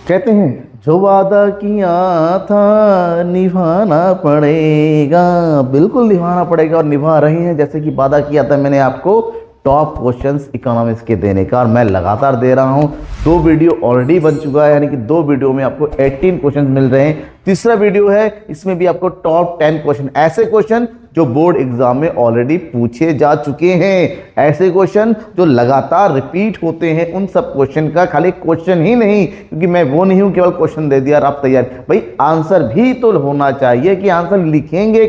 कहते हैं जो वादा किया था निभाना पड़ेगा, बिल्कुल निभाना पड़ेगा और निभा रहे हैं। जैसे कि वादा किया था मैंने आपको टॉप क्वेश्चंस इकोनॉमिक्स के देने का, और मैं लगातार दे रहा हूं। 2 वीडियो ऑलरेडी बन चुका है, यानी कि 2 वीडियो में आपको 18 क्वेश्चन मिल रहे हैं। तीसरा वीडियो है, इसमें भी आपको टॉप 10 क्वेश्चन, ऐसे क्वेश्चन जो बोर्ड एग्जाम में ऑलरेडी पूछे जा चुके हैं, ऐसे क्वेश्चन जो लगातार रिपीट होते हैं, उन सब क्वेश्चन का खाली क्वेश्चन ही नहीं, क्योंकि मैं वो नहीं हूं केवल क्वेश्चन दे दिया और आप तैयार, भाई आंसर भी तो होना चाहिए कि आंसर लिखेंगे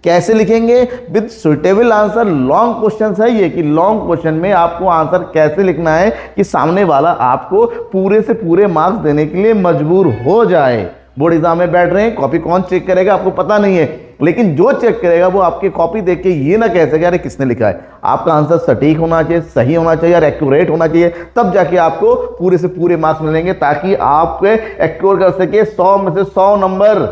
कैसे लिखेंगे with suitable answer. Long question है ये, कि लॉन्ग क्वेश्चन में आपको आंसर कैसे लिखना है कि सामने वाला आपको पूरे से पूरे मार्क्स देने के लिए मजबूर हो जाए। बोर्ड एग्जाम में बैठ रहे हैं, कॉपी कौन चेक करेगा आपको पता नहीं है, लेकिन जो चेक करेगा वो आपकी कॉपी देख के ये ना कह सके अरे किसने लिखा है। आपका आंसर सटीक होना चाहिए, सही होना चाहिए और एक्यूरेट होना चाहिए, तब जाके आपको पूरे से पूरे मार्क्स मिलेंगे, ताकि आप एक्योर कर सके 100 में से 100 नंबर।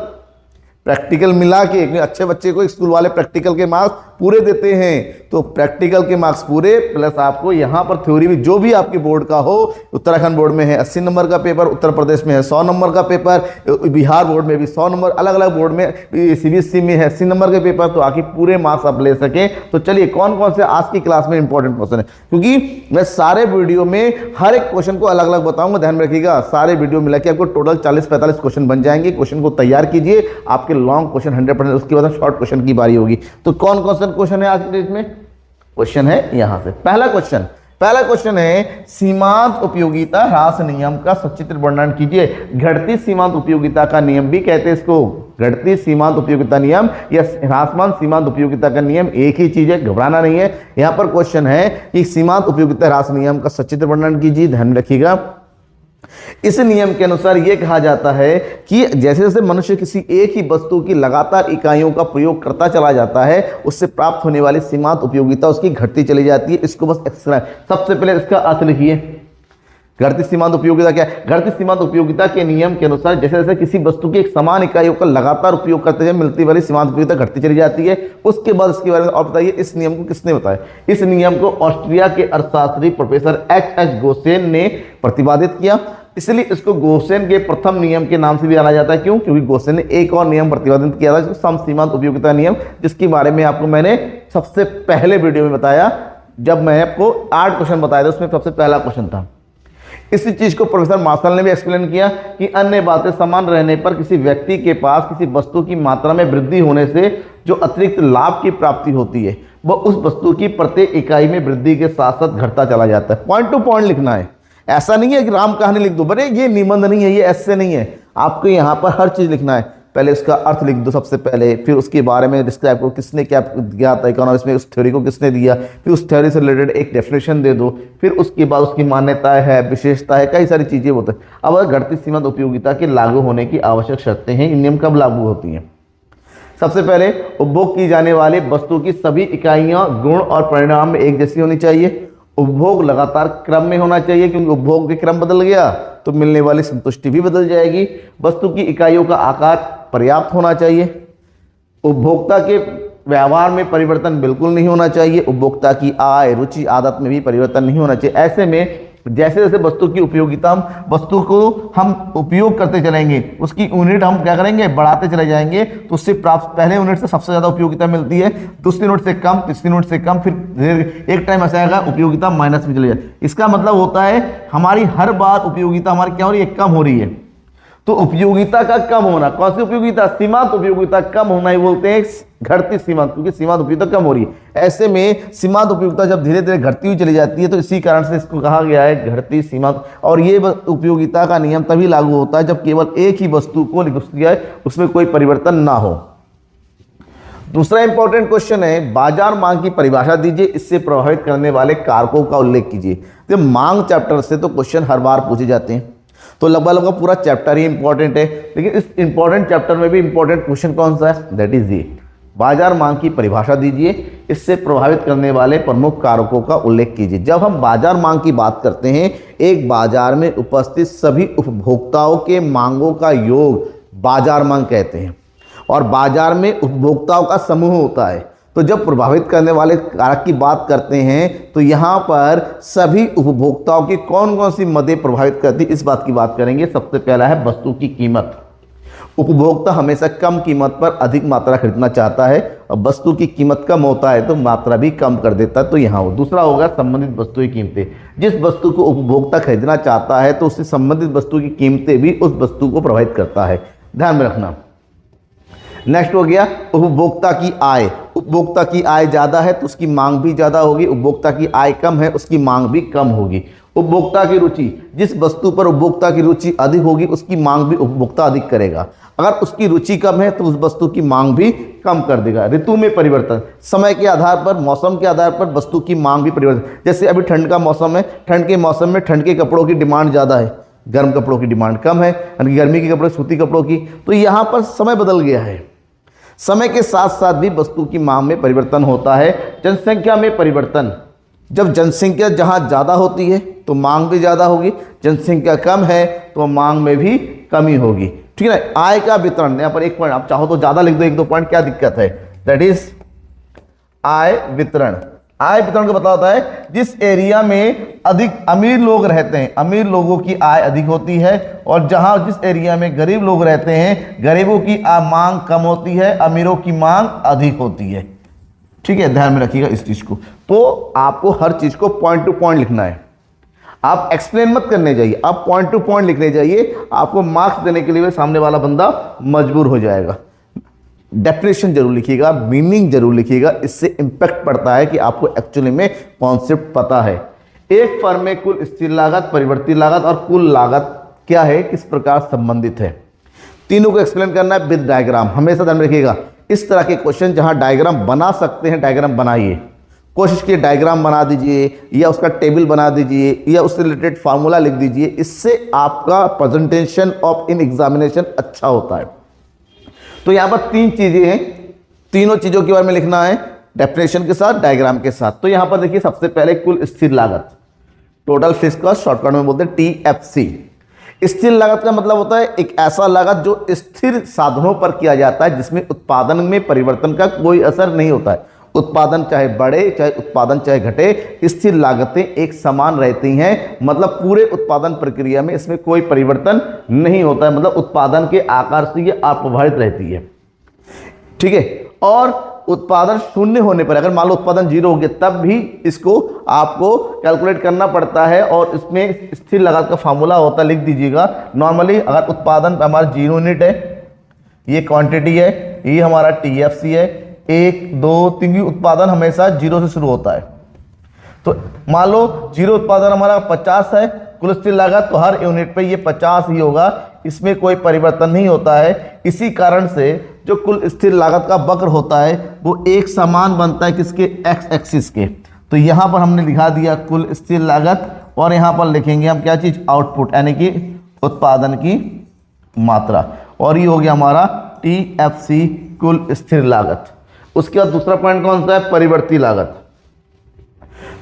प्रैक्टिकल मिला के, एक अच्छे बच्चे को स्कूल वाले प्रैक्टिकल के मार्क्स पूरे देते हैं, तो प्रैक्टिकल के मार्क्स पूरे प्लस आपको यहाँ पर थ्योरी भी, जो भी आपके बोर्ड का हो, उत्तराखंड बोर्ड में है 80 नंबर का पेपर, उत्तर प्रदेश में है 100 नंबर का पेपर, बिहार बोर्ड में भी 100 नंबर, अलग अलग बोर्ड में CBSE में है 80 नंबर के पेपर, तो आखिर पूरे मार्क्स आप ले सकें। तो चलिए कौन कौन से आज की क्लास में इंपॉर्टेंट क्वेश्चन है, क्योंकि मैं सारे वीडियो में हर एक क्वेश्चन को अलग अलग बताऊंगा, ध्यान में रखिएगा। सारे वीडियो मिला के आपको टोटल 40-45 क्वेश्चन बन जाएंगे। क्वेश्चन को तैयार कीजिए, आपके लॉन्ग क्वेश्चन 100%, उसके बाद शॉर्ट क्वेश्चन की बारी होगी। तो कौन कौन सा क्वेश्चन है आज के डेट में? क्वेश्चन है यहां से पहला क्वेश्चन है सीमांत उपयोगिता ह्रास नियम का सचित्र वर्णन कीजिए। घटती सीमांत उपयोगिता का नियम भी कहते हैं इसको, घटती सीमांत उपयोगिता नियम या ह्रासमान सीमांत उपयोगिता का नियम एक ही चीज है, घबराना नहीं है। यहां पर क्वेश्चन है कि सीमांत उपयोगिता ह्रास नियम का सचित्र वर्णन कीजिए, ध्यान में रखिएगा। इस नियम के अनुसार यह कहा जाता है कि जैसे जैसे मनुष्य किसी एक ही वस्तु की लगातार इकाइयों का प्रयोग करता चला जाता है, उससे प्राप्त होने वाली सीमांत उपयोगिता उसकी घटती चली जाती है। इसको बस सबसे पहले इसका अर्थ लिखिए। घटती सीमांत उपयोगिता क्या है? घटती सीमांत उपयोगिता के नियम के अनुसार जैसे जैसे किसी वस्तु की एक समान इकाइयों का लगातार उपयोग करते हुए मिलती वाली सीमांत उपयोगिता घटती चली जाती है। उसके बाद इसके बारे में और बताइए, इस नियम को किसने बताया? इस नियम को ऑस्ट्रिया के अर्थशास्त्री प्रोफेसर H.H. गोसेन ने प्रतिपादित किया, इसलिए इसको गोसेन के प्रथम नियम के नाम से भी जाना जाता है। क्यों? क्योंकि गोसेन ने एक और नियम प्रतिपादित किया था, जिसको समसीमांत उपयोगिता नियम, जिसके बारे में आपको मैंने सबसे पहले वीडियो में बताया, जब मैं आपको 8 क्वेश्चन बताया था, उसमें सबसे पहला क्वेश्चन था। इसी चीज को प्रोफेसर मार्शल ने भी एक्सप्लेन किया कि अन्य बातें समान रहने पर किसी व्यक्ति के पास किसी वस्तु की मात्रा में वृद्धि होने से जो अतिरिक्त लाभ की प्राप्ति होती है, वह उस वस्तु की प्रत्येक इकाई में वृद्धि के साथ साथ घटता चला जाता है। पॉइंट टू पॉइंट लिखना है, ऐसा नहीं है कि राम कहानी लिख दो, बड़े ये निबंध नहीं है, ये ऐसे नहीं है, आपको यहाँ पर हर चीज लिखना है। पहले इसका अर्थ लिख दो सबसे पहले, फिर उसके बारे में डिस्क्राइब करो, किसने क्या दिया था इकोनॉमिक्स में, उस थ्योरी को किसने दिया, फिर उस थ्योरी से रिलेटेड एक डेफिनेशन दे दो, फिर उसके बाद उसकी मान्यताएं है, विशेषता है, कई सारी चीजें होती है। अब घटती सीमांत उपयोगिता के लागू होने की आवश्यक शर्तें हैं, ये नियम कब लागू होती हैं? सबसे पहले उपभोग की जाने वाली वस्तु की सभी इकाइयां गुण और परिणाम में एक जैसी होनी चाहिए। उपभोग लगातार क्रम में होना चाहिए, क्योंकि उपभोग के क्रम बदल गया तो मिलने वाली संतुष्टि भी बदल जाएगी। वस्तु की इकाइयों का आकार पर्याप्त होना चाहिए। उपभोक्ता के व्यवहार में परिवर्तन बिल्कुल नहीं होना चाहिए। उपभोक्ता की आय, रुचि, आदत में भी परिवर्तन नहीं होना चाहिए। ऐसे में जैसे जैसे वस्तु की उपयोगिता, वस्तु को हम उपयोग करते चलेंगे, उसकी यूनिट हम क्या करेंगे, बढ़ाते चले जाएंगे, तो उससे प्राप्त पहले यूनिट से सबसे ज्यादा उपयोगिता मिलती है, दूसरी यूनिट से कम, तीसरी यूनिट से कम, फिर एक टाइम ऐसा आएगा उपयोगिता माइनस में चले जाए। इसका मतलब होता है हमारी हर बार उपयोगिता हमारी क्या हो रही है, कम हो रही है। तो उपयोगिता का कम होना, कौन सी उपयोगिता? सीमांत उपयोगिता कम होना ही बोलते हैं घटती सीमांत, क्योंकि सीमांत उपयोगिता कम हो रही है। ऐसे में सीमांत उपयोगिता जब धीरे धीरे घटती हुई चली जाती है, तो इसी कारण से इसको कहा गया है घटती सीमांत। और ये उपयोगिता का नियम तभी लागू होता है जब केवल एक ही वस्तु को उसमें कोई परिवर्तन ना हो। दूसरा इंपॉर्टेंट क्वेश्चन है, बाजार मांग की परिभाषा दीजिए, इससे प्रभावित करने वाले कारकों का उल्लेख कीजिए। तो मांग चैप्टर से तो क्वेश्चन हर बार पूछे जाते हैं, तो लगभग पूरा चैप्टर ही इंपॉर्टेंट है, लेकिन इस इंपॉर्टेंट चैप्टर में भी इंपॉर्टेंट क्वेश्चन कौन सा है? दैट इज ये, बाजार मांग की परिभाषा दीजिए, इससे प्रभावित करने वाले प्रमुख कारकों का उल्लेख कीजिए। जब हम बाजार मांग की बात करते हैं, एक बाजार में उपस्थित सभी उपभोक्ताओं के मांगों का योग बाजार मांग कहते हैं, और बाजार में उपभोक्ताओं का समूह होता है। तो जब प्रभावित करने वाले कारक की बात करते हैं तो यहाँ पर सभी उपभोक्ताओं की कौन कौन सी मदें प्रभावित करती, इस बात की बात करेंगे। सबसे पहला है वस्तु की कीमत। उपभोक्ता हमेशा कम कीमत पर अधिक मात्रा खरीदना चाहता है, और वस्तु की कीमत कम होता है तो मात्रा भी कम कर देता है, तो यहाँ हो। दूसरा होगा संबंधित वस्तु की कीमतें। जिस वस्तु को उपभोक्ता खरीदना चाहता है तो उससे संबंधित वस्तु की कीमतें भी उस वस्तु को प्रभावित करता है, ध्यान में रखना। नेक्स्ट हो गया उपभोक्ता की आय। उपभोक्ता की आय ज़्यादा है तो उसकी मांग भी ज़्यादा होगी, उपभोक्ता की आय कम है उसकी मांग भी कम होगी। उपभोक्ता की रुचि, जिस वस्तु पर उपभोक्ता की रुचि अधिक होगी उसकी मांग भी उपभोक्ता अधिक करेगा। अगर उसकी रुचि कम है तो उस वस्तु की मांग भी कम कर देगा। ऋतु में परिवर्तन, समय के आधार पर, मौसम के आधार पर वस्तु की मांग भी परिवर्तन। जैसे अभी ठंड का मौसम है, ठंड के मौसम में ठंड के कपड़ों की डिमांड ज़्यादा है, गर्म कपड़ों की डिमांड कम है, यानी गर्मी के कपड़े, सूती कपड़ों की। तो यहाँ पर समय बदल गया है। समय के साथ साथ भी वस्तु की मांग में परिवर्तन होता है। जनसंख्या में परिवर्तन, जब जनसंख्या जहाँ ज़्यादा होती है तो मांग भी ज़्यादा होगी, जनसंख्या कम है तो मांग में भी कमी होगी, ठीक है ना। आय का वितरण, यहाँ पर एक पॉइंट, आप चाहो तो ज़्यादा लिख दो, एक दो पॉइंट, क्या दिक्कत है, दैट इज आय वितरण। आय वितरण को बता होता है जिस एरिया में अधिक अमीर लोग रहते हैं, अमीर लोगों की आय अधिक होती है, और जहां जिस एरिया में गरीब लोग रहते हैं, गरीबों की मांग कम होती है, अमीरों की मांग अधिक होती है, ठीक है, ध्यान में रखिएगा इस चीज को। तो आपको हर चीज को पॉइंट टू पॉइंट लिखना है, आप एक्सप्लेन मत करने जाइए, आप पॉइंट टू पॉइंट लिखने जाइए। आपको मार्क्स देने के लिए सामने वाला बंदा मजबूर हो जाएगा। डेफिनेशन जरूर लिखिएगा, मीनिंग जरूर लिखिएगा, इससे इंपैक्ट पड़ता है कि आपको एक्चुअली में कॉन्सेप्ट पता है। एक फर्म में कुल स्थिर लागत, परिवर्तित लागत और कुल लागत क्या है, किस प्रकार संबंधित है, तीनों को एक्सप्लेन करना है विद डायग्राम। हमेशा ध्यान में रखिएगा, इस तरह के क्वेश्चन जहां डायग्राम बना सकते हैं, डायग्राम बनाइए, कोशिश कीजिए डायग्राम बना दीजिए, या उसका टेबल बना दीजिए, या उससे रिलेटेड फार्मूला लिख दीजिए। इससे आपका प्रेजेंटेशन ऑफ इन एग्जामिनेशन अच्छा होता है। तो यहाँ पर तीन चीजें हैं, तीनों चीजों के बारे में लिखना है, डेफिनेशन के साथ, डायग्राम के साथ। तो यहाँ पर देखिए, सबसे पहले कुल स्थिर लागत, टोटल फिक्स्ड कॉस्ट, शॉर्टकट में बोलते हैं TFC। स्थिर लागत का मतलब होता है एक ऐसा लागत जो स्थिर साधनों पर किया जाता है, जिसमें उत्पादन में परिवर्तन का कोई असर नहीं होता है। उत्पादन चाहे बढ़े, चाहे उत्पादन चाहे घटे, स्थिर लागतें एक समान रहती हैं, मतलब पूरे उत्पादन प्रक्रिया में इसमें कोई परिवर्तन नहीं होता है, मतलब उत्पादन के आकार से ये अप्रभावित रहती है, ठीक है। और उत्पादन शून्य होने पर, अगर मान लो उत्पादन 0 हो गया, तब भी इसको आपको कैलकुलेट करना पड़ता है, और इसमें स्थिर लागत का फार्मूला होता है, लिख दीजिएगा। नॉर्मली अगर उत्पादन हमारा 0 यूनिट है, ये क्वांटिटी है, ये हमारा TFC है, 1 2 3 की उत्पादन हमेशा 0 से शुरू होता है। तो मान लो 0 उत्पादन हमारा 50 है, कुल स्थिर लागत, तो हर यूनिट पे ये 50 ही होगा, इसमें कोई परिवर्तन नहीं होता है। इसी कारण से जो कुल स्थिर लागत का वक्र होता है वो एक समान बनता है, किसके, एक्स एक्सिस के। तो यहाँ पर हमने लिखा दिया कुल स्थिर लागत, और यहाँ पर लिखेंगे हम क्या चीज, आउटपुट, यानी कि उत्पादन की मात्रा, और ये हो गया हमारा TFC, कुल स्थिर लागत। उसके बाद दूसरा पॉइंट कौन सा है, परिवर्ती लागत।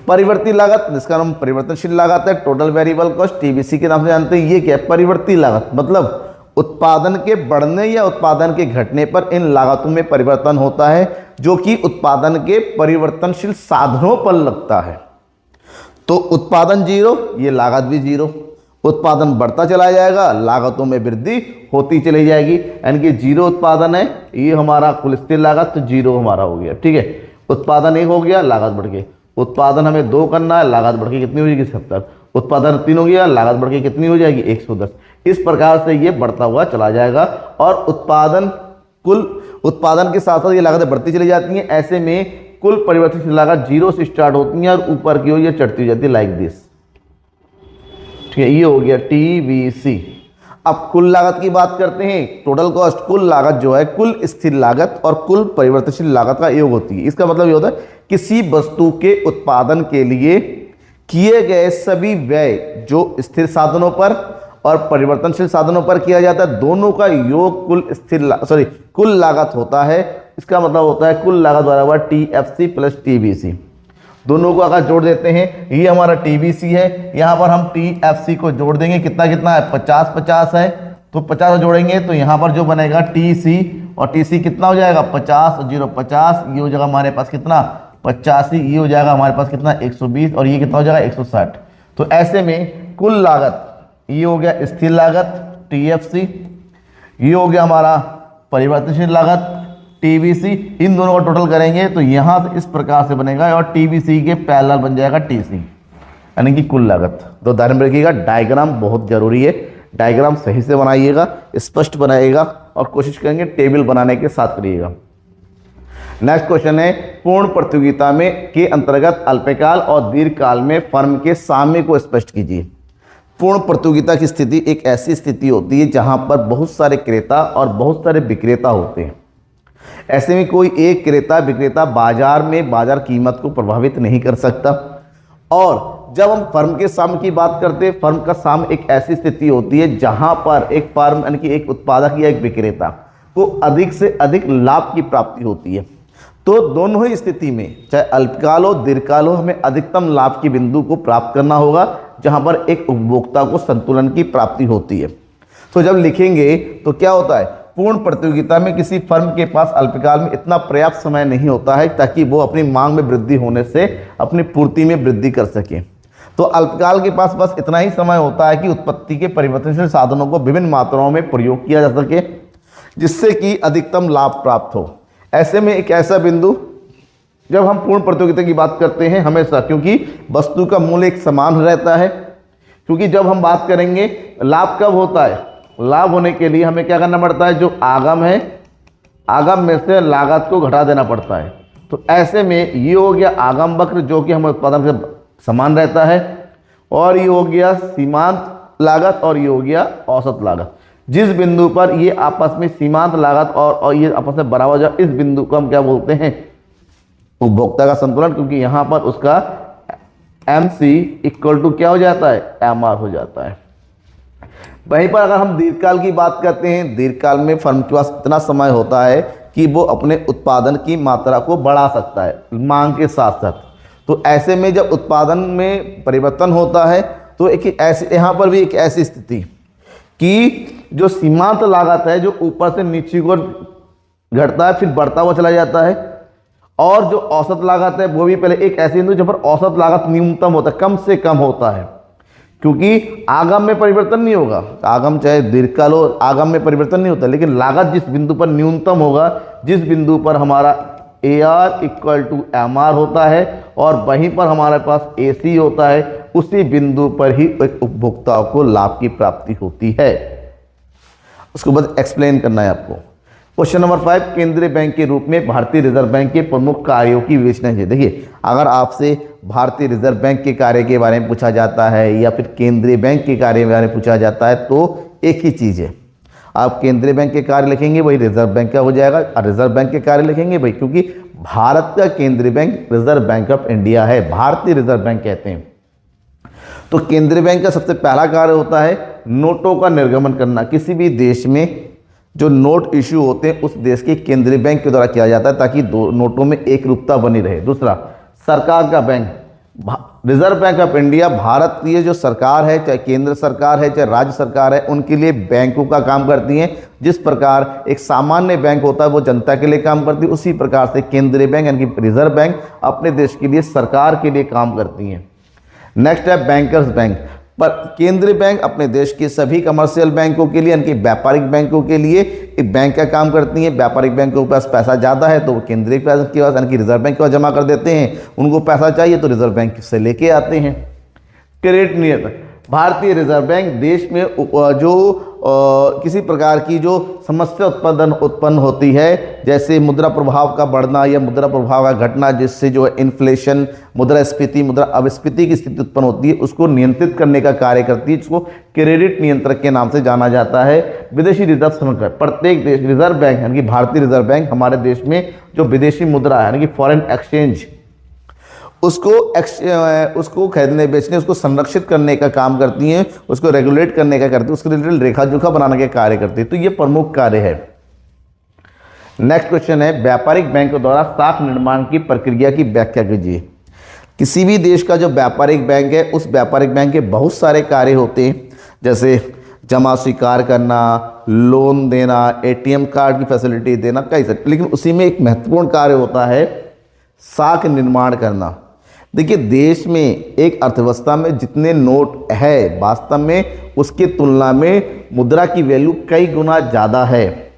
परिवर्ती लागत, जिसका नाम परिवर्तनशील लागत है, टोटल वेरिएबल कॉस्ट, TVC के नाम से जानते हैं। ये क्या है, परिवर्ती लागत, मतलब उत्पादन के बढ़ने या उत्पादन के घटने पर इन लागतों में परिवर्तन होता है, जो कि उत्पादन के परिवर्तनशील साधनों पर लगता है। तो उत्पादन 0, ये लागत भी 0, उत्पादन बढ़ता चला जाएगा, लागतों में वृद्धि होती चली जाएगी, यानी कि 0 उत्पादन है, ये हमारा कुल स्थिर लागत, तो 0 हमारा हो गया, ठीक है। उत्पादन 1 हो गया, लागत बढ़ गई। उत्पादन हमें 2 करना है, लागत बढ़ के कितनी हो जाएगी, 70। उत्पादन 3 हो गया, लागत बढ़ के कितनी हो जाएगी, 110। इस प्रकार से ये बढ़ता हुआ चला जाएगा, और उत्पादन, कुल उत्पादन के साथ साथ ये लागतें बढ़ती चली जाती हैं। ऐसे में कुल परिवर्तनशील लागत 0 से स्टार्ट होती है और ऊपर की ओर ये चढ़ती जाती है, लाइक दिस, ठीक है। ये हो गया TVC। अब कुल लागत की बात करते हैं, टोटल कॉस्ट, कुल लागत जो है, कुल स्थिर लागत और कुल परिवर्तनशील लागत का योग होती है। इसका मतलब ये होता है किसी वस्तु के उत्पादन के लिए किए गए सभी व्यय जो स्थिर साधनों पर और परिवर्तनशील साधनों पर किया जाता है, दोनों का योग कुल लागत होता है। इसका मतलब होता है कुल लागत बराबर TFC प्लस TVC। दोनों को अगर जोड़ देते हैं, ये हमारा TVC है, यहाँ पर हम TFC को जोड़ देंगे, कितना कितना है, 50 50 है, तो 50 जोड़ेंगे तो यहाँ पर जो बनेगा TC और टीसी कितना हो जाएगा 50 और 0 50, ये हो जाएगा हमारे पास कितना 85, ये हो जाएगा हमारे पास कितना 120 और ये कितना हो जाएगा 160। तो ऐसे में कुल लागत ये हो गया स्थिर लागत टीएफसी, ये हो गया हमारा परिवर्तनशील लागत टीबीसी, इन दोनों का टोटल करेंगे तो यहाँ से इस प्रकार से बनेगा और टीबीसी के पैरेलल बन जाएगा टीसी, यानी कि कुल लागत। तो ध्यान में रखिएगा डायग्राम बहुत जरूरी है, डायग्राम सही से बनाइएगा, स्पष्ट बनाइएगा और कोशिश करेंगे टेबल बनाने के साथ करिएगा। नेक्स्ट क्वेश्चन है पूर्ण प्रतियोगिता में के अंतर्गत अल्पकाल और दीर्घकाल में फर्म के साम्य को स्पष्ट कीजिए। पूर्ण प्रतियोगिता की स्थिति एक ऐसी स्थिति होती है जहां पर बहुत सारे क्रेता और बहुत सारे विक्रेता होते हैं। ऐसे में कोई एक क्रेता विक्रेता बाजार में बाजार कीमत को प्रभावित नहीं कर सकता। और जब हम फर्म के साम्य की बात करते हैं, फर्म का साम्य एक ऐसी स्थिति होती है जहां पर एक फर्म यानी कि एक उत्पादक या एक विक्रेता को अधिक से अधिक लाभ की प्राप्ति होती है। तो दोनों ही स्थिति में चाहे अल्पकाल हो दीर्घकाल हो हमें अधिकतम लाभ की बिंदु को प्राप्त करना होगा जहां पर एक उपभोक्ता को संतुलन की प्राप्ति होती है। तो जब लिखेंगे तो क्या होता है, पूर्ण प्रतियोगिता में किसी फर्म के पास अल्पकाल में इतना पर्याप्त समय नहीं होता है ताकि वो अपनी मांग में वृद्धि होने से अपनी पूर्ति में वृद्धि कर सके। तो अल्पकाल के पास बस इतना ही समय होता है कि उत्पत्ति के परिवर्तनशील साधनों को विभिन्न मात्राओं में प्रयोग किया जा सके जिससे कि अधिकतम लाभ प्राप्त हो। ऐसे में एक ऐसा बिंदु जब हम पूर्ण प्रतियोगिता की बात करते हैं हमेशा, क्योंकि वस्तु का मूल्य एक समान रहता है, क्योंकि जब हम बात करेंगे लाभ कब होता है, लाभ होने के लिए हमें क्या करना पड़ता है, जो आगम है आगम में से लागत को घटा देना पड़ता है। तो ऐसे में ये हो गया आगम वक्र जो कि हमें उत्पादन से समान रहता है, और ये हो गया सीमांत लागत और ये हो गया औसत लागत। जिस बिंदु पर ये आपस में सीमांत लागत और ये आपस में बराबर जाए, इस बिंदु को हम क्या बोलते हैं, उपभोक्ता का संतुलन, क्योंकि यहाँ पर उसका MC इक्वल टू क्या हो जाता है, MR हो जाता है। वहीं पर अगर हम दीर्घकाल की बात करते हैं, दीर्घकाल में फर्म के पास इतना समय होता है कि वो अपने उत्पादन की मात्रा को बढ़ा सकता है मांग के साथ साथ। तो ऐसे में जब उत्पादन में परिवर्तन होता है तो एक ऐसे यहाँ पर भी एक ऐसी स्थिति कि जो सीमांत लागत है जो ऊपर से नीचे को घटता है फिर बढ़ता हुआ चला जाता है, और जो औसत लागत है वो भी पहले एक ऐसी बिंदु जब पर औसत लागत न्यूनतम होता है, कम से कम होता है, क्योंकि आगम में परिवर्तन नहीं होगा। आगम चाहे दीर्घकाल हो, आगम में परिवर्तन नहीं होता, लेकिन लागत जिस बिंदु पर न्यूनतम होगा, जिस बिंदु पर हमारा AR इक्वल टू MR होता है और वहीं पर हमारे पास AC होता है, उसी बिंदु पर ही एक उपभोक्ता को लाभ की प्राप्ति होती है। उसको बस एक्सप्लेन करना है आपको। क्वेश्चन नंबर 5, केंद्रीय बैंक के रूप में भारतीय रिजर्व बैंक के प्रमुख कार्यों की विवेचना कीजिए। देखिए, अगर आपसे भारतीय रिजर्व बैंक के कार्य के बारे में पूछा जाता है या फिर केंद्रीय बैंक के कार्य के बारे में पूछा जाता है तो एक ही चीज़ है, आप केंद्रीय बैंक के कार्य लिखेंगे वही रिजर्व बैंक का हो जाएगा, और रिजर्व बैंक के कार्य लिखेंगे वही, क्योंकि भारत का केंद्रीय bank reserve bank of India है, भारतीय रिजर्व बैंक कहते हैं। तो केंद्रीय बैंक का सबसे पहला कार्य होता है नोटों का निर्गमन करना। किसी भी देश में जो नोट इश्यू होते हैं उस देश के केंद्रीय बैंक के द्वारा किया जाता है ताकि दो नोटों में एक रूपता बनी रहे। दूसरा, सरकार का bank, reserve bank of India भारतीय जो सरकार है, चाहे केंद्र सरकार है चाहे राज्य सरकार है, उनके लिए बैंकों का काम करती हैं। जिस प्रकार एक सामान्य बैंक होता है वो जनता के लिए काम करती है, उसी प्रकार से केंद्रीय बैंक यानी कि रिजर्व बैंक अपने देश के लिए, सरकार के लिए काम करती हैं। नेक्स्ट है बैंकर्स बैंक। पर केंद्रीय बैंक अपने देश के सभी कमर्शियल बैंकों के लिए यानी कि व्यापारिक बैंकों के लिए एक बैंक का काम करती हैं। व्यापारिक बैंकों के पास पैसा ज़्यादा है तो वो केंद्रीय बैंक के पास यानी कि रिजर्व बैंक के पास जमा कर देते हैं, उनको पैसा चाहिए तो रिजर्व बैंक से लेके आते हैं। क्रेडिट नियंत्रण, भारतीय रिजर्व बैंक देश में जो किसी प्रकार की जो समस्या उत्पन्न होती है, जैसे मुद्रा प्रभाव का बढ़ना या मुद्रा प्रभाव का घटना, जिससे जो है इन्फ्लेशन, मुद्रास्फीति, मुद्रा अपस्फीति की स्थिति उत्पन्न होती है, उसको नियंत्रित करने का कार्य करती है, जिसको क्रेडिट नियंत्रक के नाम से जाना जाता है। विदेशी रिजर्व संग्रह, प्रत्येक देश रिजर्व बैंक यानी कि भारतीय रिजर्व बैंक हमारे देश में जो विदेशी मुद्रा है यानी कि फॉरेन एक्सचेंज, उसको खरीदने बेचने, उसको संरक्षित करने का काम करती हैं, उसको रेगुलेट करने का करती है, उसके रिलेटेड रेखा जोखा बनाने का कार्य करती है। तो ये प्रमुख कार्य है। नेक्स्ट क्वेश्चन है व्यापारिक बैंकों द्वारा साख निर्माण की प्रक्रिया की व्याख्या कीजिए। किसी भी देश का जो व्यापारिक बैंक है उस व्यापारिक बैंक के बहुत सारे कार्य होते हैं, जैसे जमा स्वीकार करना, लोन देना, एटीएम कार्ड की फैसिलिटी देना, कई सारे। लेकिन उसी में एक महत्वपूर्ण कार्य होता है साख निर्माण करना। देखिए, देश में एक अर्थव्यवस्था में जितने नोट है, वास्तव में उसकी तुलना में मुद्रा की वैल्यू कई गुना ज़्यादा है।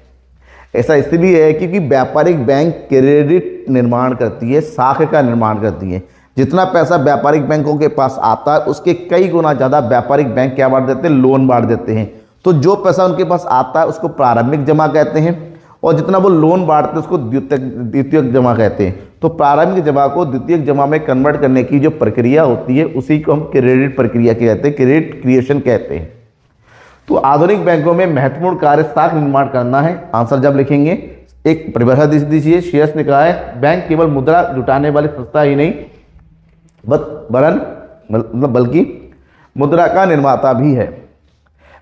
ऐसा इसलिए है क्योंकि व्यापारिक बैंक क्रेडिट निर्माण करती है, साख का निर्माण करती है। जितना पैसा व्यापारिक बैंकों के पास आता है उसके कई गुना ज़्यादा व्यापारिक बैंक क्या बांट देते हैं, लोन बांट देते हैं। तो जो पैसा उनके पास आता है उसको प्रारंभिक जमा कहते हैं, और जितना वो लोन बांटते हैं उसको द्वितीयक जमा कहते हैं। तो प्रारंभिक जमा को द्वितीयक जमा में कन्वर्ट करने की जो प्रक्रिया होती है उसी को हम क्रेडिट प्रक्रिया कहते हैं, क्रेडिट क्रिएशन कहते हैं। तो आधुनिक बैंकों में महत्वपूर्ण कार्य साख निर्माण करना है। आंसर जब लिखेंगे एक परिभाषा दीजिए। शेयर्स ने कहा है बैंक केवल मुद्रा जुटाने वाली संस्था ही नहीं बल्कि मुद्रा का निर्माता भी है।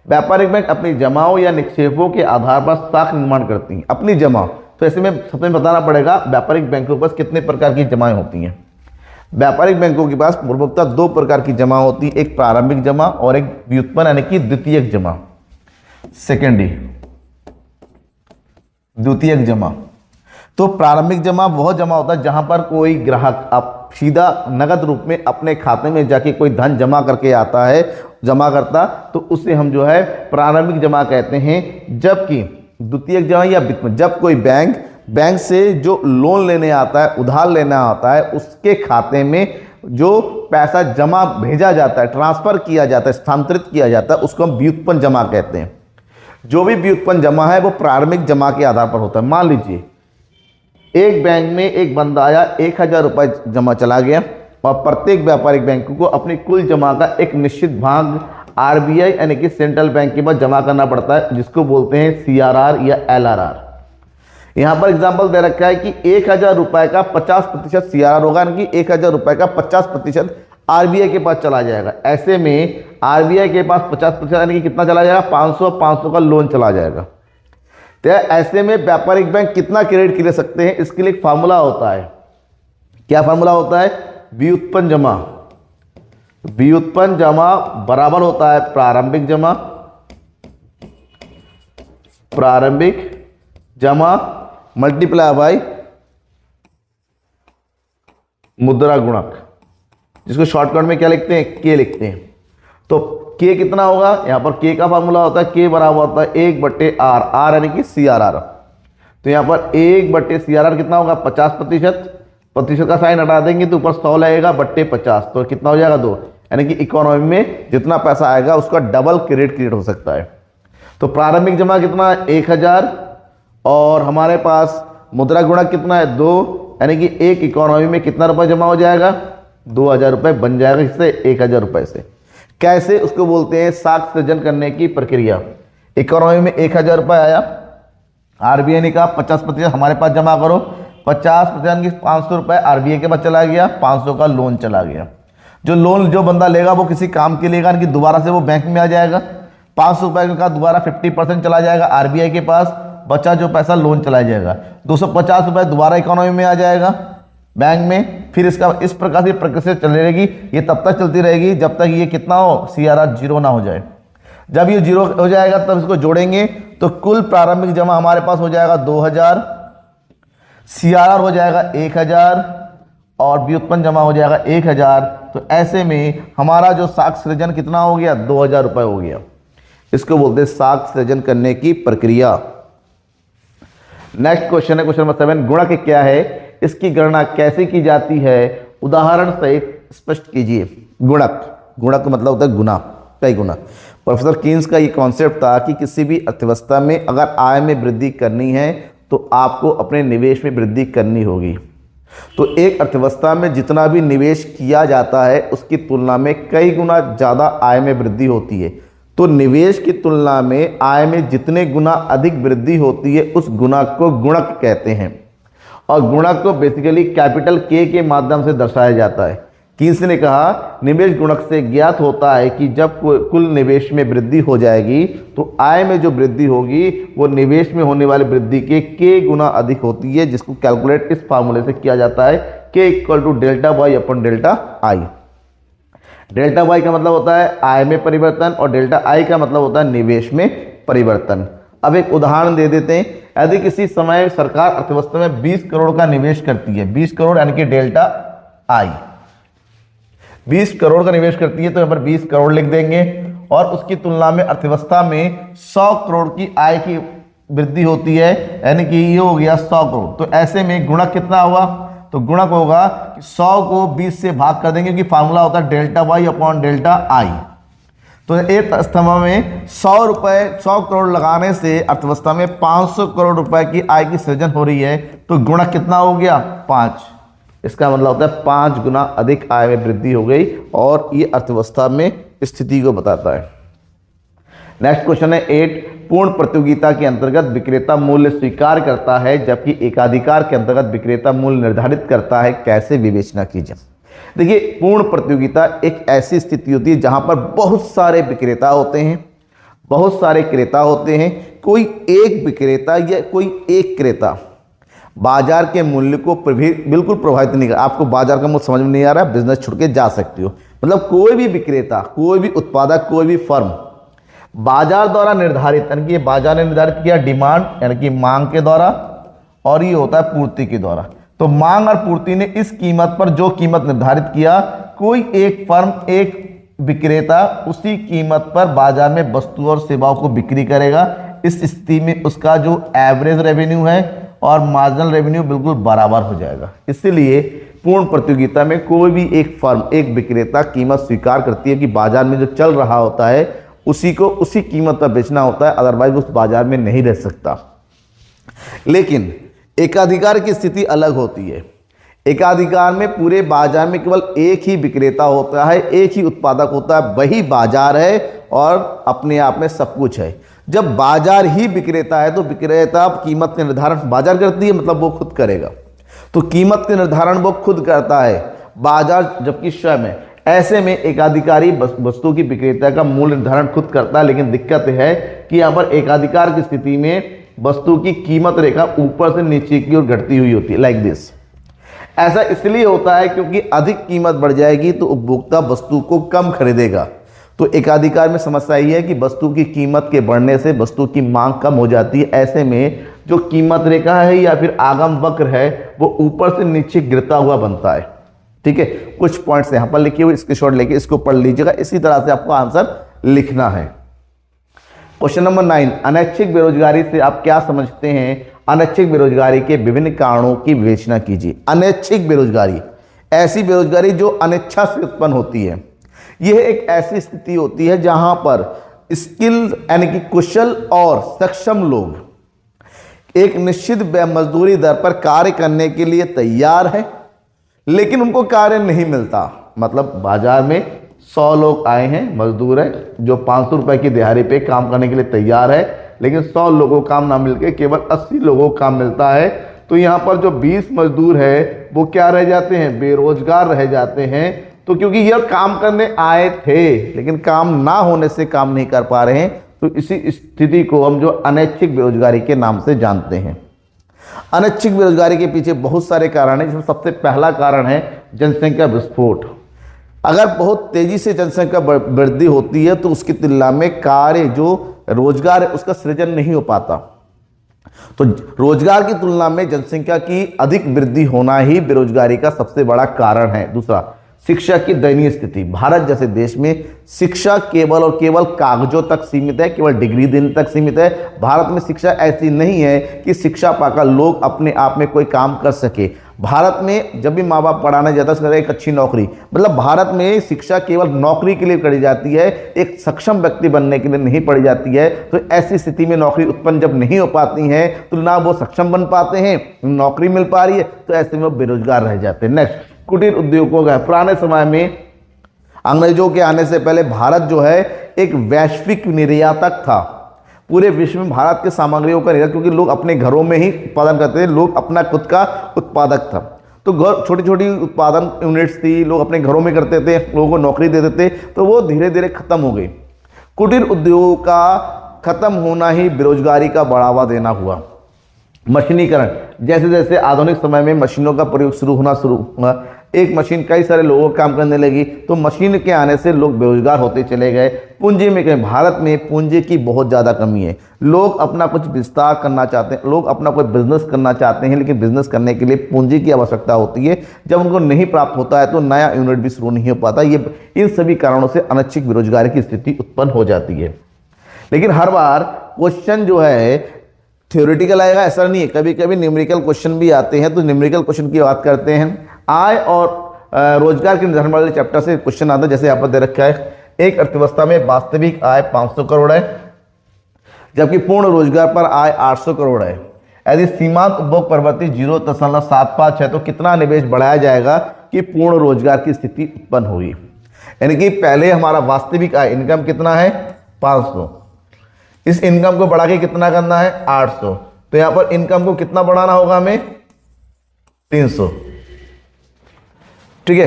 व्यापारिक बैंक अपनी जमाओं या निक्षेपों के आधार पर साख निर्माण करती हैं। अपनी जमा, तो ऐसे में सबसे बताना पड़ेगा व्यापारिक बैंकों के पास कितने प्रकार की जमाएं होती हैं। व्यापारिक बैंकों के पास प्रमुखतः दो प्रकार की जमा होती है, एक प्रारंभिक जमा और एक व्युत्पन्न यानी कि द्वितीयक जमा, सेकेंडरी द्वितीयक जमा। तो प्रारंभिक जमा वह जमा होता है जहां पर कोई ग्राहक आप सीधा नगद रूप में अपने खाते में जाके कोई धन जमा करके आता है, जमा करता, तो उसे हम जो है प्रारंभिक जमा कहते हैं। जबकि द्वितीयक जमा या व्युत्पन्न, जब कोई बैंक से जो लोन लेने आता है, उधार लेना आता है, उसके खाते में जो पैसा जमा भेजा जाता है, ट्रांसफर किया जाता है, स्थानांतरित किया जाता है, उसको हम व्युत्पन्न जमा कहते हैं। जो भी व्युत्पन्न जमा है वो प्रारंभिक जमा के आधार पर होता है। मान लीजिए एक बैंक में एक बंदा आया, 1000 रुपये जमा चला गया, और प्रत्येक व्यापारिक बैंक को अपनी कुल जमा का एक निश्चित भाग आरबीआई यानी कि सेंट्रल बैंक के पास जमा करना पड़ता है, जिसको बोलते हैं सीआरआर या एलआरआर। यहां पर एग्जाम्पल दे रखा है कि 1000 रुपये का 50% सीआरआर होगा, यानी कि 1000 रुपये का 50% आरबीआई के पास चला जाएगा। ऐसे में आरबीआई के पास 50% यानी कि कितना चला जाएगा, 500 का लोन चला जाएगा। तो ऐसे में व्यापारिक बैंक कितना क्रेडिट ले सकते हैं, इसके लिए एक फार्मूला होता है। क्या फार्मूला होता है? व्युत्पन्न जमा। व्युत्पन्न जमा बराबर होता है प्रारंभिक जमा, प्रारंभिक जमा मल्टीप्लाई बाय मुद्रा गुणक, जिसको शॉर्टकट में क्या लिखते हैं, के लिखते हैं। तो के कितना होगा, यहां पर के का फार्मूला होता है, के बराबर होता है 1/r, आर यानी कि सीआरआर। तो यहां पर 1/सीआरआर कितना होगा, 50%। प्रतिशत का साइन हटा देंगे तो ऊपर 100 लगेगा, बट्टे 50, तो कितना हो जाएगा 2। यानी कि इकोनॉमी में जितना पैसा आएगा उसका डबल क्रेडिट हो सकता है। तो प्रारंभिक जमा कितना है, 1000, और हमारे पास मुद्रा गुणक कितना है, 2, यानी कि एक इकोनॉमी में कितना रुपए जमा हो जाएगा, 2000 रुपये बन जाएगा इससे 1000 रुपये से। कैसे, उसको बोलते हैं साख सृजन करने की प्रक्रिया। इकोनॉमी में 1000 रुपये आया, आरबीआई ने कहा 50% हमारे पास जमा करो, 50% की 500 रुपये आरबीआई के पास चला गया, 500 का लोन चला गया। जो लोन जो बंदा लेगा वो किसी काम के लेगा, कि दोबारा से वो बैंक में आ जाएगा। 500 रुपये का दोबारा 50% चला जाएगा आरबीआई के पास, बचा जो पैसा लोन चला जाएगा। 250 रुपये दोबारा इकोनॉमी में आ जाएगा बैंक में। फिर इसका इस प्रकार से प्रक्रिया चल रहेगी, ये तब तक चलती रहेगी जब तक ये कितना हो, सीआरआर 0 ना हो जाए। जब ये 0 हो जाएगा तब इसको जोड़ेंगे तो कुल प्रारंभिक जमा हमारे पास हो जाएगा 2000, सीआरआर हो जाएगा 1000 और व्युत्पन्न जमा हो जाएगा 1000। तो ऐसे में हमारा जो साख सृजन कितना हो गया, 2000 रुपये हो गया। इसको बोलते हैं साख सृजन करने की प्रक्रिया। नेक्स्ट क्वेश्चन है क्वेश्चन नंबर 7, गुणक क्या है, इसकी गणना कैसे की जाती है, उदाहरण सहित स्पष्ट कीजिए। गुणक, गुणक का मतलब होता है गुना, कई गुना। प्रोफेसर कीन्स का ये कॉन्सेप्ट था कि किसी भी अर्थव्यवस्था में अगर आय में वृद्धि करनी है तो आपको अपने निवेश में वृद्धि करनी होगी। तो एक अर्थव्यवस्था में जितना भी निवेश किया जाता है उसकी तुलना में कई गुना ज़्यादा आय में वृद्धि होती है। तो निवेश की तुलना में आय में जितने गुना अधिक वृद्धि होती है उस गुणक को गुणक कहते हैं। और गुणक को बेसिकली कैपिटल के माध्यम से दर्शाया जाता है। कीन्स ने कहा निवेश गुणक से ज्ञात होता है कि जब कुल निवेश में वृद्धि हो जाएगी तो आय में जो वृद्धि होगी वो निवेश में होने वाली वृद्धि के गुना अधिक होती है, जिसको कैलकुलेट इस फार्मूले से किया जाता है, K = delta Y upon delta I. Delta Y का मतलब होता है आय में परिवर्तन और डेल्टा आई का मतलब होता है निवेश में परिवर्तन। अब एक उदाहरण दे देते हैं, यदि किसी समय सरकार अर्थव्यवस्था में 20 करोड़ का निवेश करती है, 20 करोड़ यानी कि डेल्टा आई, 20 करोड़ का निवेश करती है तो यहाँ पर 20 करोड़ लिख देंगे, और उसकी तुलना में अर्थव्यवस्था में 100 करोड़ की आय की वृद्धि होती है, यानी कि ये हो गया 100 करोड़। तो ऐसे में गुणक कितना हुआ, तो गुणक होगा कि 100 को 20 से भाग कर देंगे, क्योंकि फार्मूला होता है delta Y upon delta I. तो एक अवस्था में 100 रुपए 100 करोड़ लगाने से अर्थव्यवस्था में 500 करोड़ रुपए की आय की सृजन हो रही है, तो गुणक कितना हो गया 5। इसका मतलब होता है 5 गुना अधिक आय में वृद्धि हो गई, और ये अर्थव्यवस्था में स्थिति को बताता है। नेक्स्ट क्वेश्चन है 8, पूर्ण प्रतियोगिता के अंतर्गत विक्रेता मूल्य स्वीकार करता है जबकि एकाधिकार के अंतर्गत विक्रेता मूल्य निर्धारित करता है, कैसे विवेचना कीजिए। देखिए, पूर्ण प्रतियोगिता एक ऐसी स्थिति होती है जहां पर बहुत सारे विक्रेता होते हैं, बहुत सारे क्रेता होते हैं, कोई एक विक्रेता या कोई एक क्रेता बाजार के मूल्य को बिल्कुल प्रभावित नहीं कर। आपको बाजार का मूल्य समझ में नहीं आ रहा है, बिजनेस छोड़ के जा सकते हो। मतलब कोई भी विक्रेता, कोई भी उत्पादक, कोई भी फर्म बाजार द्वारा निर्धारित, यानी कि ये बाजार ने निर्धारित किया डिमांड यानी कि मांग के द्वारा, और ये होता है पूर्ति के द्वारा। तो मांग और पूर्ति ने इस कीमत पर जो कीमत निर्धारित किया, कोई एक फर्म, एक विक्रेता उसी कीमत पर बाजार में वस्तु और सेवाओं को बिक्री करेगा। इस स्थिति में उसका जो एवरेज रेवेन्यू है और मार्जिनल रेवेन्यू बिल्कुल बराबर हो जाएगा। इसलिए पूर्ण प्रतियोगिता में कोई भी एक फर्म, एक विक्रेता कीमत स्वीकार करती है कि बाजार में जो चल रहा होता है उसी को उसी कीमत पर बेचना होता है, अदरवाइज उस बाजार में नहीं रह सकता। लेकिन एकाधिकार की स्थिति अलग होती है। एकाधिकार में पूरे बाजार में केवल एक ही विक्रेता होता है, एक ही उत्पादक होता है, वही बाजार है और अपने आप में सब कुछ है। जब बाजार ही विक्रेता है तो विक्रेता कीमत का निर्धारण बाजार करती है, मतलब वो खुद करेगा, तो कीमत के निर्धारण वो खुद करता है, बाजार जबकि स्वयं है। ऐसे में एकाधिकारी वस्तु की विक्रेता का मूल्य निर्धारण खुद करता है, लेकिन दिक्कत है कि यहाँ पर एकाधिकार की स्थिति में वस्तु की कीमत रेखा ऊपर से नीचे की ओर घटती हुई होती है, लाइक दिस। ऐसा इसलिए होता है क्योंकि अधिक कीमत बढ़ जाएगी तो उपभोक्ता वस्तु को कम खरीदेगा। तो एकाधिकार में समस्या यही है कि वस्तु की कीमत के बढ़ने से वस्तु की मांग कम हो जाती है। ऐसे में जो कीमत रेखा है या फिर आगम वक्र है वो ऊपर से नीचे गिरता हुआ बनता है। ठीक है, कुछ पॉइंट्स यहाँ पर लिखे हुए, स्क्रीनशॉट लेके इसको पढ़ लीजिएगा। इसी तरह से आपको आंसर लिखना है। क्वेश्चन नंबर 9, अनैच्छिक बेरोजगारी से आप क्या समझते हैं? अनैच्छिक बेरोजगारी के विभिन्न कारणों की विवेचना कीजिए। अनैच्छिक बेरोजगारी, ऐसी बेरोजगारी जो अनिच्छा से उत्पन्न होती है। यह एक ऐसी स्थिति होती है जहां पर स्किल यानी कि कुशल और सक्षम लोग एक निश्चित मजदूरी दर पर कार्य करने के लिए तैयार हैं, लेकिन उनको कार्य नहीं मिलता। मतलब बाजार में 100 लोग आए हैं, मजदूर है जो 500 रुपए की दिहाड़ी पे काम करने के लिए तैयार है, लेकिन 100 लोगों को काम ना मिलकर केवल 80 लोगों को काम मिलता है। तो यहाँ पर जो 20 मजदूर है वो क्या रह जाते हैं? बेरोजगार रह जाते हैं। तो क्योंकि यह काम करने आए थे लेकिन काम ना होने से काम नहीं कर पा रहे हैं, तो इसी स्थिति को हम जो अनैच्छिक बेरोजगारी के नाम से जानते हैं। अनैच्छिक बेरोजगारी के पीछे बहुत सारे कारण हैं, जिसमें सबसे पहला कारण है जनसंख्या विस्फोट। अगर बहुत तेजी से जनसंख्या वृद्धि होती है तो उसकी तुलना में कार्य जो रोजगार है उसका सृजन नहीं हो पाता। तो रोजगार की तुलना में जनसंख्या की अधिक वृद्धि होना ही बेरोजगारी का सबसे बड़ा कारण है। दूसरा, शिक्षा की दयनीय स्थिति। भारत जैसे देश में शिक्षा केवल और केवल कागजों तक सीमित है, केवल डिग्री देने तक सीमित है। भारत में शिक्षा ऐसी नहीं है कि शिक्षा पाकर लोग अपने आप में कोई काम कर सके। भारत में जब भी माँ बाप पढ़ाने जाता है एक अच्छी नौकरी, मतलब भारत में शिक्षा केवल नौकरी के लिए पढ़ी जाती है, एक सक्षम व्यक्ति बनने के लिए नहीं पढ़ी जाती है। तो ऐसी स्थिति में नौकरी उत्पन्न जब नहीं हो पाती है तो ना वो सक्षम बन पाते हैं, नौकरी मिल पा रही है, तो ऐसे में वो बेरोजगार रह जाते हैं। नेक्स्ट, कुटीर उद्योगों का। पुराने समय में अंग्रेजों के आने से पहले भारत जो है एक वैश्विक निर्यातक था। पूरे विश्व में भारत के सामग्रियों का निर्यात, क्योंकि लोग अपने घरों में ही उत्पादन करते थे, लोग अपना खुद का उत्पादक था। तो छोटी छोटी उत्पादन यूनिट्स थी, लोग अपने घरों में करते थे, लोगों को नौकरी देते थे, तो वो धीरे धीरे खत्म हो गई। कुटीर उद्योगों का खत्म होना ही बेरोजगारी का बढ़ावा देना हुआ। मशीनीकरण, जैसे जैसे आधुनिक समय में मशीनों का प्रयोग शुरू हुआ, एक मशीन कई सारे लोगों का काम करने लगी, तो मशीन के आने से लोग बेरोजगार होते चले गए। पूंजी में कहीं भारत में पूंजी की बहुत ज़्यादा कमी है। लोग अपना कुछ विस्तार करना चाहते हैं, लोग अपना कोई बिजनेस करना चाहते हैं, लेकिन बिजनेस करने के लिए पूंजी की आवश्यकता होती है। जब उनको नहीं प्राप्त होता है तो नया यूनिट भी शुरू नहीं हो पाता। ये इन सभी कारणों से अनैच्छिक बेरोजगारी की स्थिति उत्पन्न हो जाती है। लेकिन हर बार क्वेश्चन जो है थ्योरेटिकल आएगा ऐसा नहीं है, कभी कभी न्यूमेरिकल क्वेश्चन भी आते हैं। तो न्यूमेरिकल क्वेश्चन की बात करते हैं। आय और रोजगार के निर्धारण वाले चैप्टर से क्वेश्चन आता है, जैसे यहाँ पर दे रखा है, एक अर्थव्यवस्था में वास्तविक आय 500 करोड़ है, जबकि पूर्ण रोजगार पर आय 800 करोड़ है। यदि सीमांत उपभोग प्रवृत्ति 0.75 है तो कितना निवेश बढ़ाया जाएगा कि पूर्ण रोजगार की स्थिति उत्पन्न होगी। यानी कि पहले हमारा वास्तविक आय इनकम कितना है 500, इस इनकम को बढ़ा के कितना करना है 800, तो यहां पर इनकम को कितना बढ़ाना होगा हमें 300। ठीक है,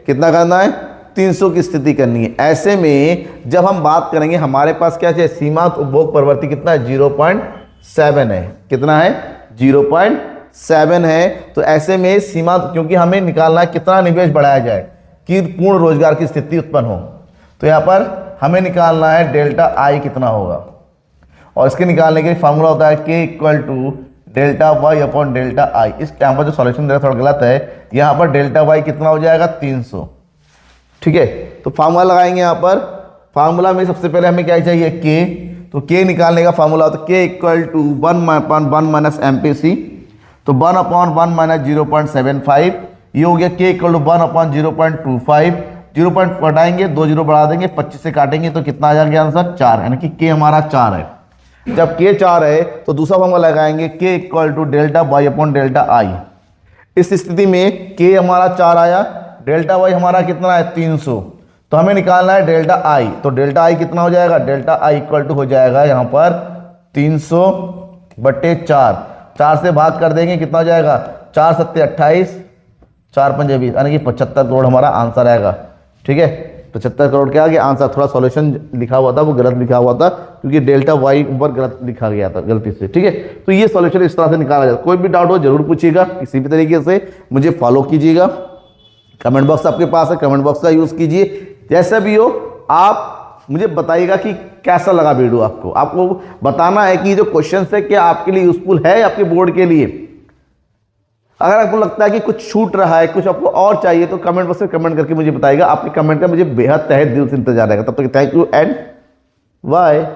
कितना करना है 300 की स्थिति करनी है। ऐसे में जब हम बात करेंगे हमारे पास क्या चाहिए, सीमांत उपभोग प्रवृत्ति कितना है 0.7 है, कितना है 0.7 है। तो ऐसे में सीमांत, क्योंकि हमें निकालना है कितना निवेश बढ़ाया जाए कि पूर्ण रोजगार की स्थिति उत्पन्न हो, तो यहां पर हमें निकालना है डेल्टा आई कितना होगा, और इसके निकालने के लिए फार्मूला होता है k equal to delta Y upon delta I. इस यहाँ पर जो सॉल्यूशन दे रहा है थोड़ा गलत है, यहाँ पर डेल्टा वाई कितना हो जाएगा 300। ठीक है, तो फार्मूला लगाएंगे यहाँ पर। फार्मूला में सबसे पहले हमें क्या चाहिए k, तो k निकालने का फार्मूला होता है k equal to 1 minus MPC, तो 1 अपॉन 1 माइनस 0.75, ये हो गया k equal to 1 upon 0.25। 0 point घटाएंगे, 2 जीरो बढ़ा देंगे, 25 से काटेंगे तो कितना आ जाएगा आंसर 4, यानी कि k हमारा 4 है। जब k 4 है तो दूसरा फॉर्मूला लगाएंगे k equal to delta Y upon delta I. इस स्थिति में k हमारा 4 आया, डेल्टा वाई हमारा कितना है 300, तो हमें निकालना है डेल्टा आई। तो डेल्टा आई कितना हो जाएगा, डेल्टा आई इक्वल टू हो जाएगा यहाँ पर 300/4, 4 से भाग कर देंगे कितना हो जाएगा 4 सत्ते 28, 4 पंजे 20, यानी कि 75 करोड़ हमारा आंसर आएगा। ठीक है, 75 करोड़ के आगे आंसर, थोड़ा सॉल्यूशन लिखा हुआ था वो गलत लिखा हुआ था क्योंकि डेल्टा वाई ऊपर गलत लिखा गया था गलती से। ठीक है, तो ये सॉल्यूशन इस तरह से निकाला जाता है। कोई भी डाउट हो जरूर पूछिएगा, किसी भी तरीके से मुझे फॉलो कीजिएगा। कमेंट बॉक्स आपके पास है, कमेंट बॉक्स का यूज़ कीजिए। जैसा भी हो आप मुझे बताइएगा कि कैसा लगा वीडियो आपको। आपको बताना है कि जो क्वेश्चन है क्या आपके लिए यूजफुल है आपके बोर्ड के लिए। अगर आपको लगता है कि कुछ छूट रहा है, कुछ आपको और चाहिए, तो कमेंट बॉक्स में कमेंट करके मुझे बताइएगा। आपके कमेंट का मुझे बेहद तहे दिल से इंतजार रहेगा। तब तक थैंक यू एंड बाय।